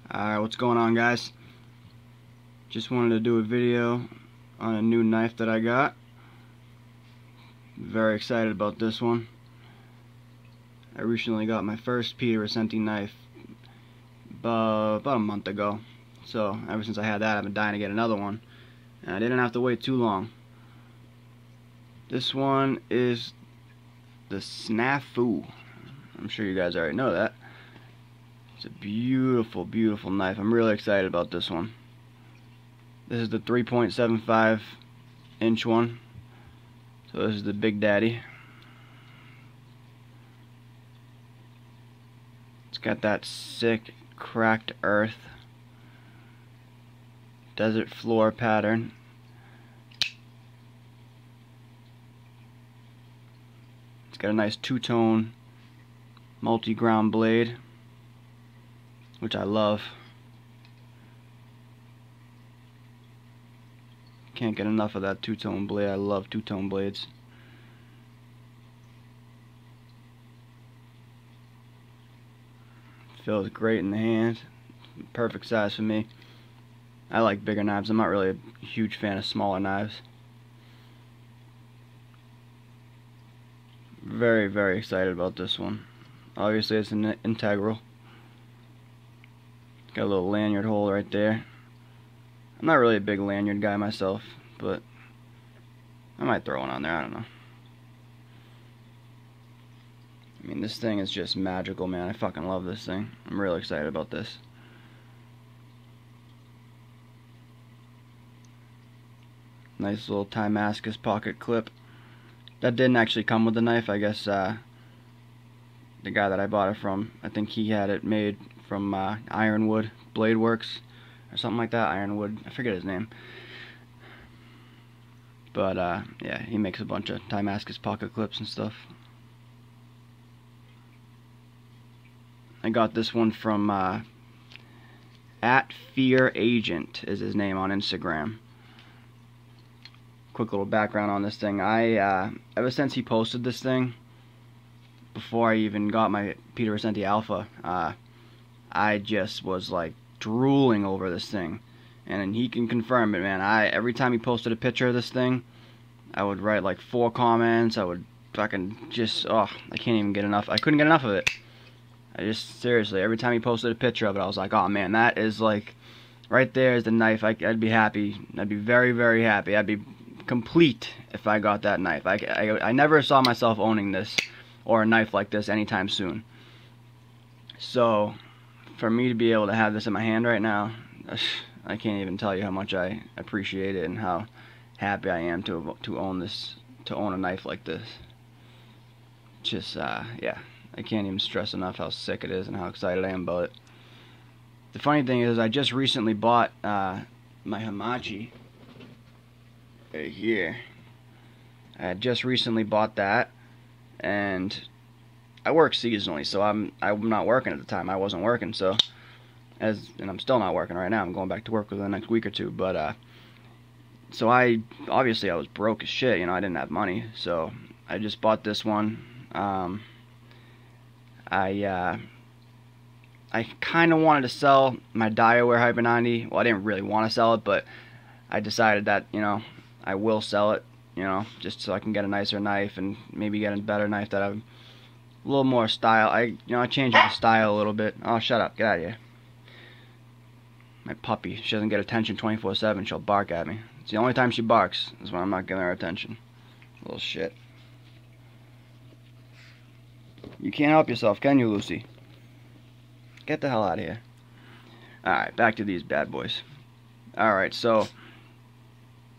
Alright, what's going on, guys? Just wanted to do a video on a new knife that I got. Very excited about this one. I recently got my first Rassenti knife about a month ago. So ever since I had that, I've been dying to get another one. And I didn't have to wait too long. This one is the SNAFU. I'm sure you guys already know that. It's a beautiful, beautiful knife. I'm really excited about this one. This is the 3.75 inch one. So this is the Big Daddy. It's got that sick cracked earth desert floor pattern. It's got a nice two-tone multi-ground blade, which I love. Can't get enough of that two-tone blade. I love two-tone blades. Feels great in the hand. Perfect size for me. I like bigger knives. I'm not really a huge fan of smaller knives. Very, very excited about this one. Obviously it's an integral. Got a little lanyard hole right there. I'm not really a big lanyard guy myself, but I might throw one on there, I don't know. I mean, this thing is just magical, man. I fucking love this thing. I'm really excited about this. Nice little timascus pocket clip. That didn't actually come with the knife. I guess the guy that I bought it from, I think he had it made from Ironwood Blade Works or something like that. Ironwood, I forget his name. But yeah, he makes a bunch of timascus pocket clips and stuff. I got this one from @FearAgent is his name on Instagram. Quick little background on this thing. Ever since he posted this thing, before I even got my Rassenti Alpha, I just was like drooling over this thing, and he can confirm it, man. Every time he posted a picture of this thing, I would write like 4 comments. I would fucking just, I can't even get enough. I couldn't get enough of it. I just, seriously, every time he posted a picture of it, I was like, oh man, that is like, right there is the knife. I'd be happy. I'd be very, very happy. I'd be complete if I got that knife. I never saw myself owning this or a knife like this anytime soon. So for me to be able to have this in my hand right now, I can't even tell you how much I appreciate it and how happy I am to own this, to own a knife like this. Just yeah, I can't even stress enough how sick it is and how excited I am about it. The funny thing is, I just recently bought my Hamachi right here. I had just recently bought that, and I work seasonally, so I'm not working at the time. I wasn't working, so and I'm still not working right now. I'm going back to work within the next week or two, but so obviously I was broke as shit, you know. I didn't have money, so I just bought this one. I kind of wanted to sell my Diaware Hyper 90. Well, I didn't really want to sell it, but I decided that, you know, I will sell it, you know, just so I can get a nicer knife and maybe get a better knife that I've a little more style. I changed the style a little bit. Oh, shut up, get out of here. My puppy, she doesn't get attention 24/7. She'll bark at me. It's the only time she barks is when I'm not giving her attention. Little shit. You can't help yourself, can you, Lucy? Get the hell out of here. Alright, back to these bad boys. Alright, so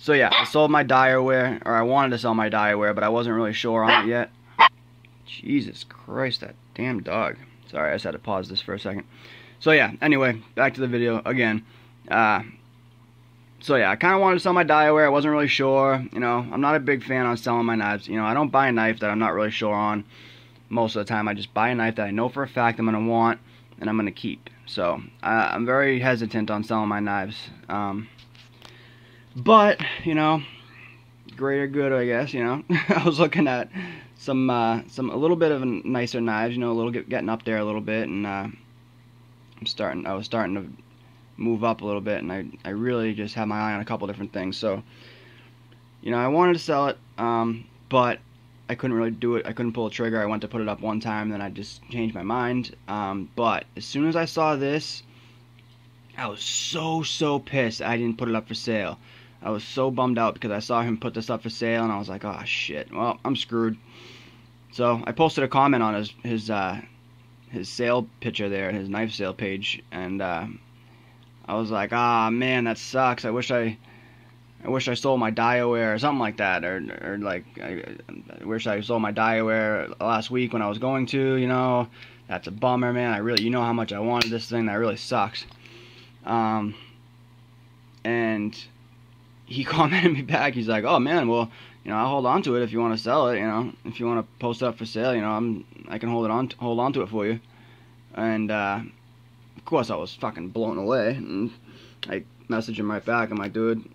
yeah, I sold my Diaware, or I wanted to sell my Diaware, but I wasn't really sure on it yet. Jesus Christ, that damn dog. Sorry, I just had to pause this for a second. So yeah, anyway, back to the video again. So yeah, I kind of wanted to sell my Diaware. I wasn't really sure. You know, I'm not a big fan on selling my knives. You know, I don't buy a knife that I'm not really sure on. Most of the time, I just buy a knife that I know for a fact I'm going to want and I'm going to keep. So I'm very hesitant on selling my knives. But, you know, greater good, I guess, you know. I was looking at a little bit of nicer knives, you know, getting up there a little bit, and I was starting to move up a little bit, and I really just had my eye on a couple different things. So, you know, I wanted to sell it, but I couldn't really do it. I couldn't pull the trigger. I went to put it up one time, then I just changed my mind. But as soon as I saw this, I was so pissed I didn't put it up for sale. I was so bummed out because I saw him put this up for sale, and I was like, oh shit, well, I'm screwed. So I posted a comment on his sale picture there, his knife sale page, and I was like, ah, man, that sucks. I wish I sold my Diaware or something like that, or like I wish I sold my Diaware last week when I was going to. You know, that's a bummer, man. You know how much I wanted this thing. That really sucks. And he commented me back. He's like, oh man, well, you know, I'll hold on to it if you want to sell it. You know, if you want to post it up for sale, you know, I can hold on to it for you. And of course, I was fucking blown away. And I messaged him right back. I'm like, dude,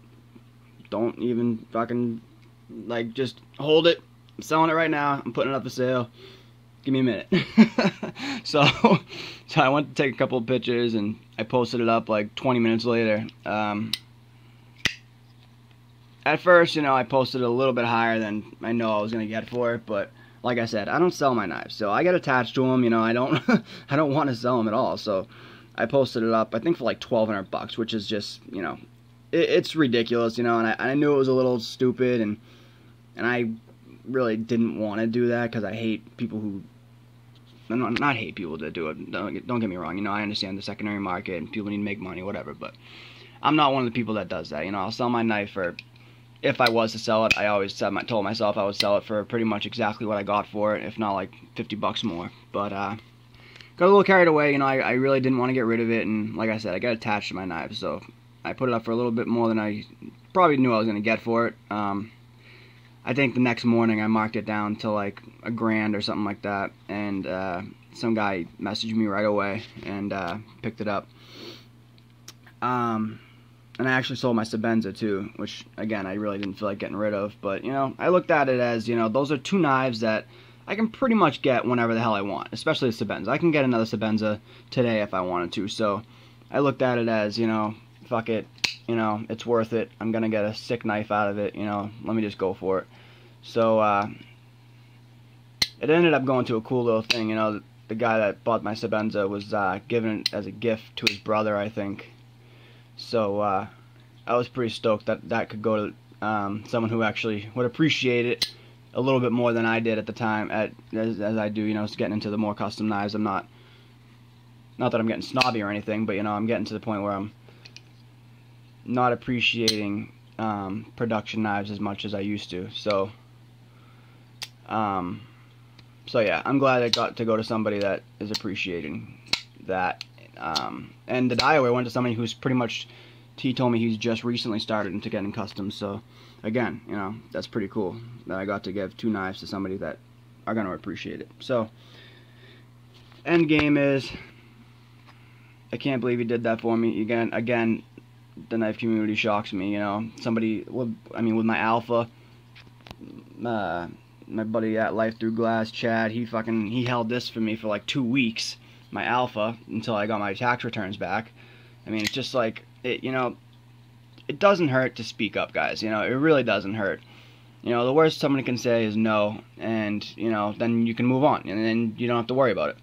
don't even fucking, like, just hold it. I'm selling it right now. I'm putting it up for sale. Give me a minute. So I went to take a couple of pictures, and I posted it up like 20 minutes later. At first, you know, I posted it a little bit higher than I know I was gonna get for it, but like I said, I don't sell my knives, so I get attached to them. You know, I don't I don't want to sell them at all. So I posted it up, I think, for like $1,200, which is just, you know, it's ridiculous, you know. And I knew it was a little stupid, and I really didn't want to do that because I hate people who. Not hate people that do it. Don't get me wrong. You know, I understand the secondary market and people need to make money, whatever. But I'm not one of the people that does that. You know, I'll sell my knife for. If I was to sell it, I always told myself I would sell it for pretty much exactly what I got for it, if not like $50 more. But got a little carried away. You know, I really didn't want to get rid of it, and like I said, I got attached to my knife, so I put it up for a little bit more than I probably knew I was going to get for it. I think the next morning I marked it down to like $1,000 or something like that, and some guy messaged me right away and picked it up. And I actually sold my Sebenza too, which again I really didn't feel like getting rid of. But you know, I looked at it as, you know, those are two knives that I can pretty much get whenever the hell I want, especially the Sebenza. I can get another Sebenza today if I wanted to. So I looked at it as, you know, fuck it. You know, it's worth it. I'm gonna get a sick knife out of it. You know, let me just go for it. So it ended up going to a cool little thing. You know, the guy that bought my Sebenza was giving it as a gift to his brother, I think. So I was pretty stoked that that could go to someone who actually would appreciate it a little bit more than I did at the time, as I do. You know, it's getting into the more custom knives. I'm not that I'm getting snobby or anything, but you know, I'm getting to the point where I'm not appreciating production knives as much as I used to. So yeah, I'm glad it got to go to somebody that is appreciating that. And the Diaware went to somebody who's pretty much, he told me he's just recently started into getting customs. So again, you know, that's pretty cool that I got to give two knives to somebody that are going to appreciate it. So end game is, I can't believe he did that for me. Again, the knife community shocks me. You know, somebody, I mean, with my Alpha, my buddy at Life Through Glass, Chad, he held this for me for like 2 weeks, my Alpha, until I got my tax returns back. I mean, it's just like, you know, it doesn't hurt to speak up, guys. You know, it really doesn't hurt. You know, the worst someone can say is no, and, you know, then you can move on, and then you don't have to worry about it.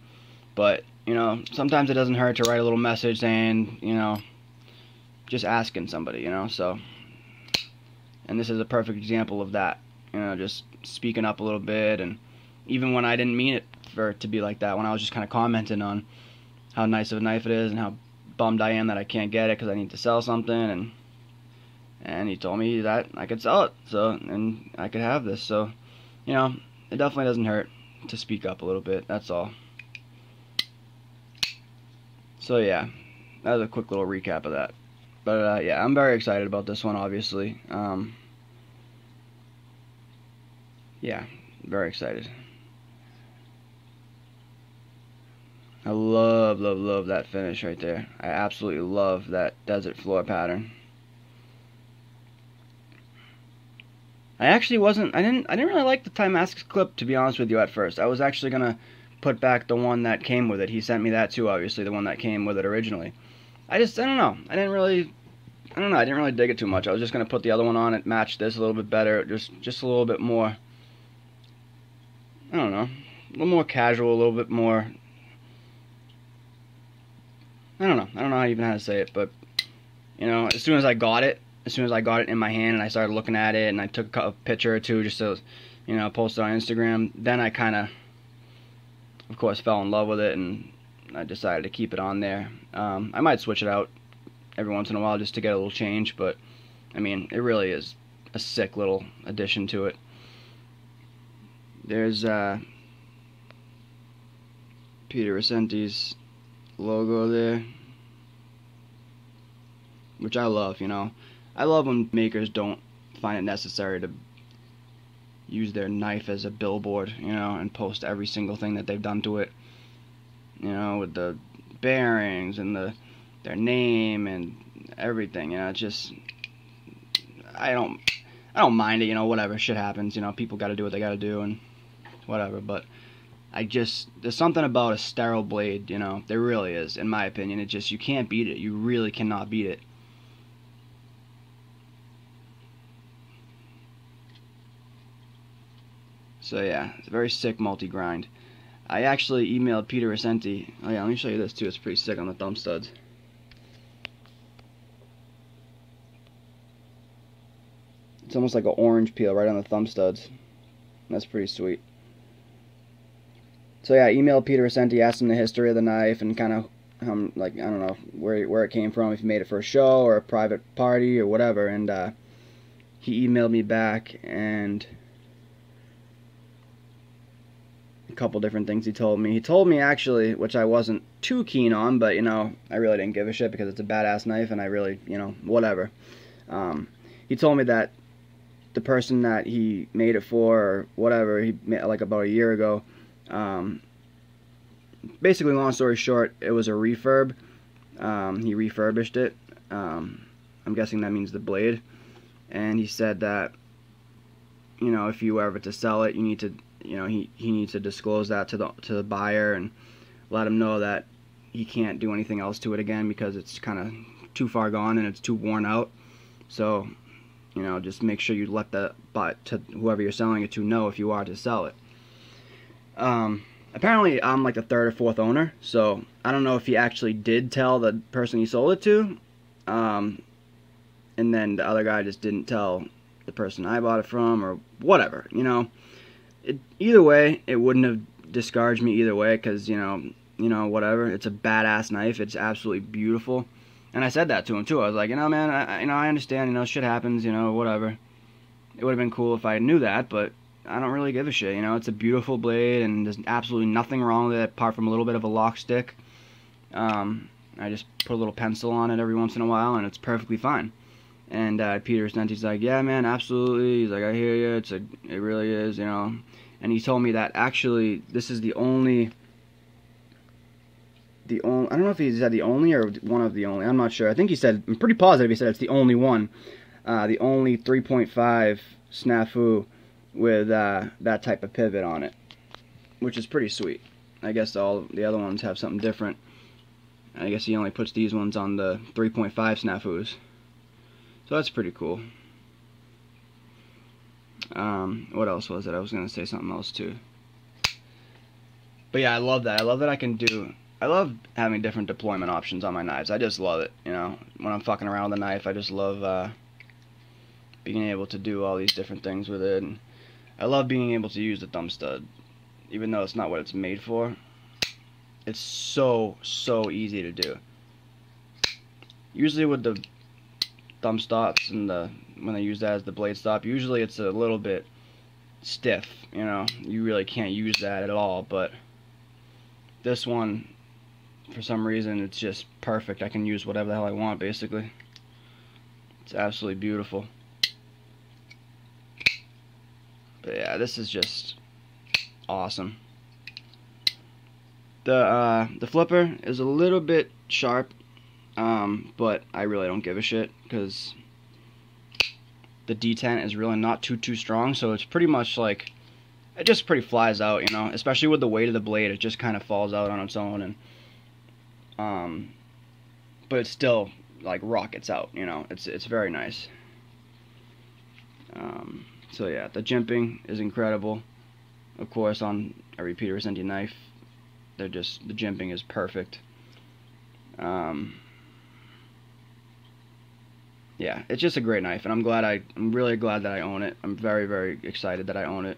But, you know, sometimes it doesn't hurt to write a little message saying, you know, just asking somebody, you know. So, and this is a perfect example of that. You know, just speaking up a little bit, and even when I didn't mean it for it to be like that, when I was just kind of commenting on how nice of a knife it is and how bummed I am that I can't get it because I need to sell something, and he told me that I could sell it, so, and I could have this. So, you know, it definitely doesn't hurt to speak up a little bit, that's all. So yeah, that was a quick little recap of that. But yeah, I'm very excited about this one, obviously. Yeah, very excited. I love that finish right there. I absolutely love that desert floor pattern. I actually I didn't really like the timascus clip, to be honest with you, at first. I was actually gonna put back the one that came with it. He sent me that too, obviously, the one that came with it originally. I don't know. I didn't really dig it too much. I was just gonna put the other one on. It matched this a little bit better, just a little bit more. I don't know, a little more casual, a little bit more. I don't know even how to say it, but you know, as soon as I got it in my hand and I started looking at it and I took a picture or two just to, you know, post it on Instagram, then I kind of course, fell in love with it and I decided to keep it on there. I might switch it out every once in a while just to get a little change, but I mean, it really is a sick little addition to it. There's Peter Rassenti's logo there, which I love, you know. I love when makers don't find it necessary to use their knife as a billboard, you know, and post every single thing that they've done to it, you know, with the bearings and their name and everything, you know. It's just, I don't mind it, you know, whatever, shit happens, you know, people gotta do what they gotta do and whatever, but there's something about a sterile blade, you know, there really is, in my opinion. It just, you can't beat it, you really cannot beat it. So yeah, it's a very sick multi-grind. I actually emailed Peter Rassenti. Oh yeah, let me show you this too, it's pretty sick on the thumb studs. It's almost like an orange peel right on the thumb studs. That's pretty sweet. So yeah, I emailed Peter Rassenti, asked him the history of the knife and kind of, like, I don't know, where it came from, if he made it for a show or a private party or whatever, and he emailed me back, and a couple different things he told me. He told me, actually, which I wasn't too keen on, but, you know, I really didn't give a shit because it's a badass knife, and I really, you know, whatever. He told me that the person that he made it for, or whatever, he made, like, about a year ago, basically, long story short, it was a refurb. He refurbished it. I'm guessing that means the blade. And he said that, you know, if you were ever to sell it, you need to, you know, he needs to disclose that to the buyer and let him know that he can't do anything else to it again because it's kind of too far gone and it's too worn out. So, you know, just make sure you let whoever you're selling it to know if you are to sell it. Apparently I'm like the third or fourth owner, so I don't know if he actually did tell the person he sold it to, and then the other guy just didn't tell the person I bought it from, or whatever, you know. Either way, it wouldn't have discouraged me either way, because, you know, whatever, it's a badass knife, it's absolutely beautiful, and I said that to him too. I was like, you know, man, I understand, you know, shit happens, you know, whatever. It would have been cool if I knew that, but I don't really give a shit, you know. It's a beautiful blade, and there's absolutely nothing wrong with it apart from a little bit of a lock stick. I just put a little pencil on it every once in a while, and it's perfectly fine. And Peter Rassenti's like, yeah, man, absolutely. He's like, I hear you. It really is, you know. And he told me that actually this is the only. I don't know if he said the only or one of the only. I'm not sure. I think he said. I'm pretty positive he said it's the only one. The only 3.5 SNAFU with that type of pivot on it, which is pretty sweet. I guess all the other ones have something different. I guess he only puts these ones on the 3.5 SNAFUs, so that's pretty cool. What else was it? I was gonna say something else too. But yeah, I love that. I love having different deployment options on my knives. I just love it, you know. When I'm fucking around with a knife, I just love being able to do all these different things with it. And I love being able to use the thumb stud, even though it's not what it's made for. It's so easy to do. Usually with the thumb stops and when I use that as the blade stop, usually it's a little bit stiff, you know. You really can't use that at all, but this one, for some reason, it's just perfect. I can use whatever the hell I want, basically. It's absolutely beautiful. But yeah, this is just awesome. The flipper is a little bit sharp, but I really don't give a shit because the detent is really not too strong, so it's pretty much like it just pretty flies out, you know, especially with the weight of the blade. It just kind of falls out on its own, and but it still like rockets out, you know. It's very nice. So yeah, the jimping is incredible. Of course, on a repeater Rassenti knife, the jimping is perfect. Yeah, it's just a great knife, and I'm really glad that I own it. I'm very, very excited that I own it.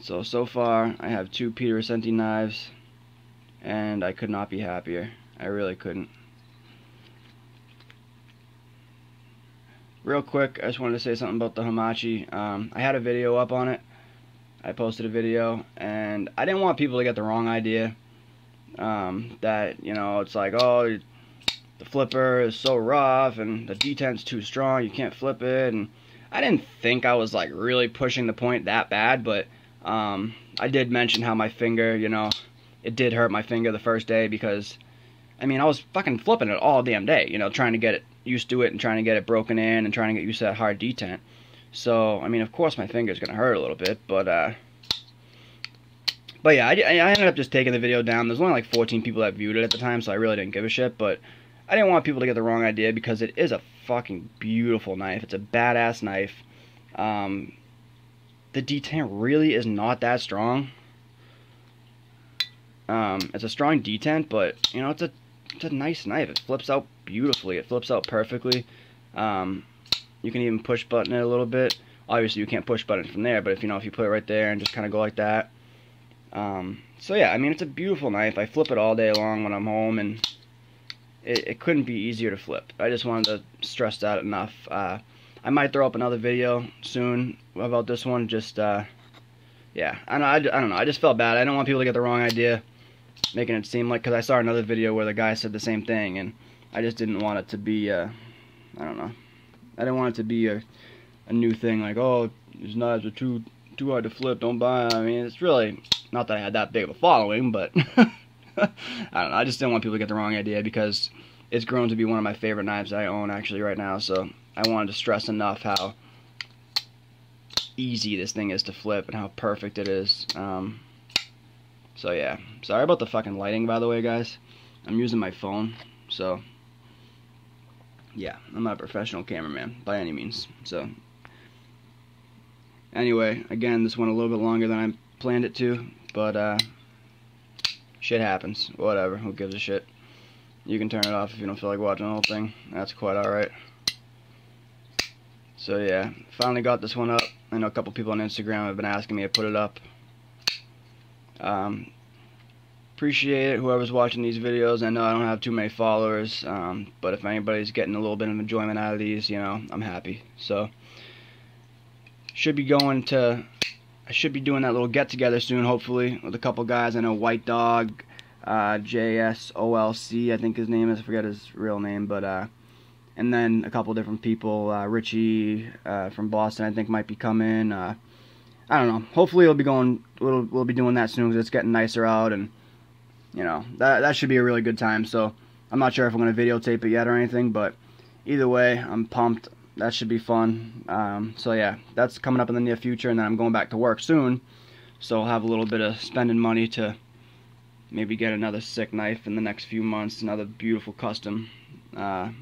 So far, I have 2 Peter Rassenti knives, and I could not be happier. I really couldn't. Real quick, I just wanted to say something about the Hamachi. I had a video up on it. I posted a video, and I didn't want people to get the wrong idea. That, you know, it's like, oh, the flipper is so rough, and the detent's too strong, you can't flip it. And I didn't think I was like really pushing the point that bad, but I did mention how my finger, you know, it did hurt my finger the first day because, I mean, I was fucking flipping it all damn day, you know, trying to get it used to it and trying to get it broken in and trying to get used to that hard detent. So, I mean, of course my finger's gonna hurt a little bit, but yeah, I ended up just taking the video down. There's only like 14 people that viewed it at the time, so I really didn't give a shit, but I didn't want people to get the wrong idea because it is a fucking beautiful knife. It's a badass knife. The detent really is not that strong. It's a strong detent, but, you know, it's a nice knife. It flips out beautifully. It flips out perfectly. You can even push button it a little bit. Obviously, you can't push button from there, but if you put it right there and just kind of go like that. So yeah, I mean, it's a beautiful knife. I flip it all day long when I'm home, and it couldn't be easier to flip. I just wanted to stress that enough. I might throw up another video soon about this one. Just yeah, I don't know. I just felt bad. I don't want people to get the wrong idea, making it seem like, because I saw another video where the guy said the same thing, and I just didn't want it to be I don't know. I didn't want it to be a new thing, like, oh, these knives are too hard to flip, don't buy them. I mean, it's really not that I had that big of a following, but I don't know. I just didn't want people to get the wrong idea because it's grown to be one of my favorite knives I own actually right now. So I wanted to stress enough how easy this thing is to flip and how perfect it is. So yeah, sorry about the fucking lighting, by the way, guys. I'm using my phone, so yeah, I'm not a professional cameraman by any means. So anyway, again, this went a little bit longer than I planned it to, but shit happens. Whatever, who gives a shit? You can turn it off if you don't feel like watching the whole thing. That's quite alright. So yeah, finally got this one up. I know a couple people on Instagram have been asking me to put it up. Appreciate it, whoever's watching these videos. I know I don't have too many followers, but if anybody's getting a little bit of enjoyment out of these, you know, I'm happy. So should be going to, I should be doing that little get together soon, hopefully, with a couple guys. I know White Dog, JSOLC, I think his name is. I forget his real name, but and then a couple different people. Richie from Boston, I think, might be coming. I don't know. Hopefully, we'll be doing that soon because it's getting nicer out, and you know, that should be a really good time. So I'm not sure if I'm going to videotape it yet or anything, but either way, I'm pumped. That should be fun. So yeah, that's coming up in the near future, and then I'm going back to work soon, so I'll have a little bit of spending money to maybe get another sick knife in the next few months, another beautiful custom. You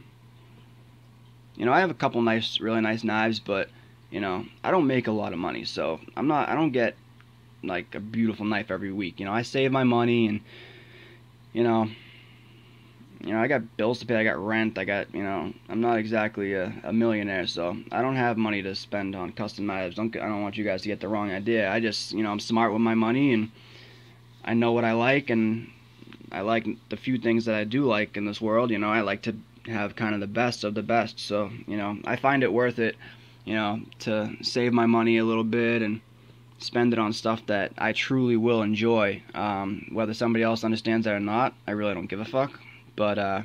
know, I have a couple nice, really nice knives, but you know, I don't make a lot of money, so I don't get like a beautiful knife every week. You know, I save my money, and you know, I got bills to pay, I got rent, you know, I'm not exactly a millionaire, so I don't have money to spend on custom knives. I don't want you guys to get the wrong idea. I just, you know, I'm smart with my money, and I know what I like, and I like the few things that I do like in this world. You know, I like to have kind of the best of the best, so, you know, I find it worth it, you know, to save my money a little bit and spend it on stuff that I truly will enjoy. Whether somebody else understands that or not, I really don't give a fuck. But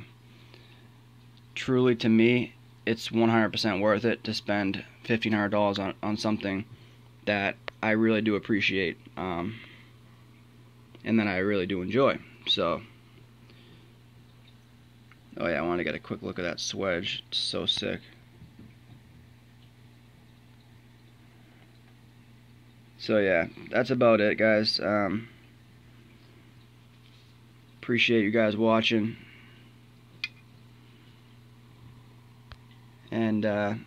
truly, to me, it's 100% worth it to spend $1,500 on something that I really do appreciate, and that I really do enjoy. So, oh yeah, I want to get a quick look at that swedge. It's so sick. So yeah, that's about it, guys. Appreciate you guys watching, and I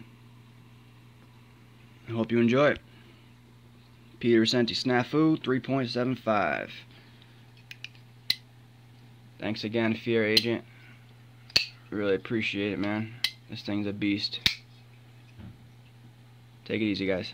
hope you enjoy it. Peter Rassenti, SNAFU 3.75. Thanks again, Fear Agent. Really appreciate it, man. This thing's a beast. Take it easy, guys.